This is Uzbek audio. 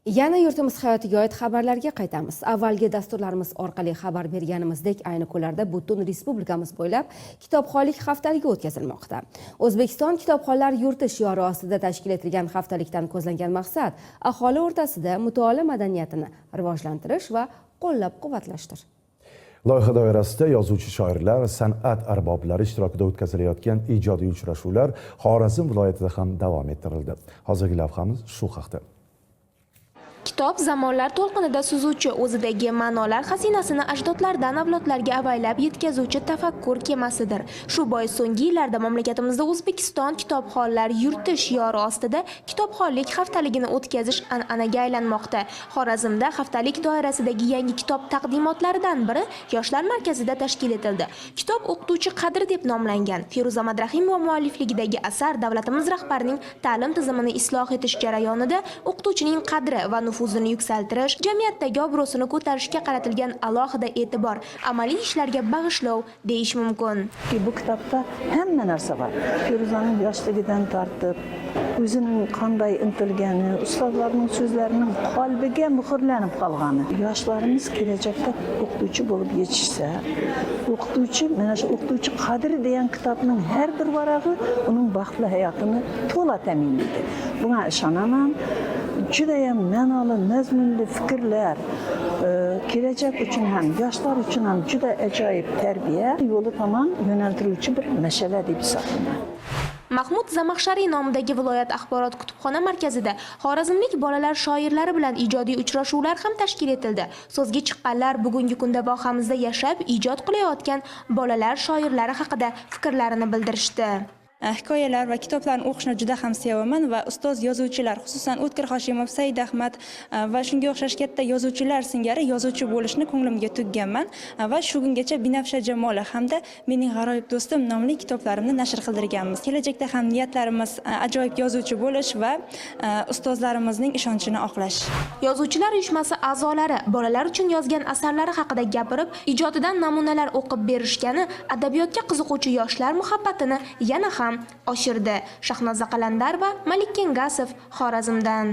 Yana yurtimiz hayotiga oid xabarlarga qaytamiz. Avvalgi dasturlarimiz orqali xabar berganimizdek, ayni kunlarda butun respublikamiz bo'ylab kitobxonlik haftaligi o'tkazilmoqda. O'zbekiston kitobxonlar yurti shiori ostida tashkil etilgan haftalikdan ko'zlangan maqsad aholi o'rtasida mutolaa madaniyatini rivojlantirish va qo'llab-quvvatlashdir. Loyiha doirasida yozuvchi shoirlar, san'at arboblari ishtirokida o'tkazilayotgan ijodiy uchrashuvlar Xorazm viloyatida ham davom ettirildi. Hozirgi lavhamiz shu haqda. Kitob zamonlar to'lqinida suzuvchi, o'zidagi ma'nolar xazinasini ajdodlardan avlodlarga avaylab yetkazuvchi tafakkur kemasidir. Shu bois so'nggi yillarda mamlakatimizda O'zbekiston kitobxonlar yurti shiori ostida kitobxonlik haftaligini o'tkazish an'anaga aylanmoqda. Xorazmda haftalik doirasidagi yangi kitob taqdimotlaridan biri Yoshlar markazida tashkil etildi. Kitob o'qituvchi qadri deb nomlangan. Feruza Madrahimova muallifligidagi asar davlatimiz rahbarining ta'lim tizimini isloh etish jarayonida o'qituvchining qadri va nufuzini yuksaltirish, jamiyatdagi obro'sini ko'tarishga qaratilgan alohida e'tibor, amaliy ishlarga bag'ishlov deyish mumkin. Bu kitobda hamma narsa bor. Feruzaning yoshligidan tortib, o'zining qanday intilgani, ustozlarning so'zlarining qalbiga muhrlanib qolgani. Yoshlarimiz kelajakda o'qituvchi bo'lib yetishsa, mana shu o'qituvchi qadri degan kitobning har bir varag'i uning baxtli hayotini to'la ta'minlaydi. Bunga ishonaman. Judayam ma'noli, mazmunli fikrlar, kelajak uchun ham, yoshlar uchun ham juda ajoyib tarbiya yo'li tomon yo'naltiruvchi bir mash'ala deb hisoblayman. Mahmud Zamaxshariy nomidagi viloyat axborot kutubxona markazida xorazmlik bolalar shoirlari bilan ijodiy uchrashuvlar ham tashkil etildi. So'zga chiqqanlar bugungi kunda vohamizda yashab, ijod qilayotgan bolalar shoirlari haqida fikrlarini bildirishdi. Hikoyalar va kitoblarni o'qishni juda ham sevaman va ustoz yozuvchilar, xususan O'tkir Hoshimov, Said Ahmad va shunga o'xshash katta yozuvchilar singari yozuvchi bo'lishni ko'nglimga tugganman va shu kungacha Binafsha Jamoli hamda Mening g'aroyib do'stim nomli kitoblarimni nashr qildirganmiz. Kelajakda ham niyatlarimiz ajoyib yozuvchi bo'lish va ustozlarimizning ishonchini oqlash. Yozuvchilar uyushmasi a'zolari bolalar uchun yozgan asarlari haqida gapirib, ijodidan namunalar o'qib berishgani adabiyotga qiziquvchi yoshlar muhabbatini yana ham oshirdi. Shahnoza Qalandar va Malik Kengasov Xorazmdan.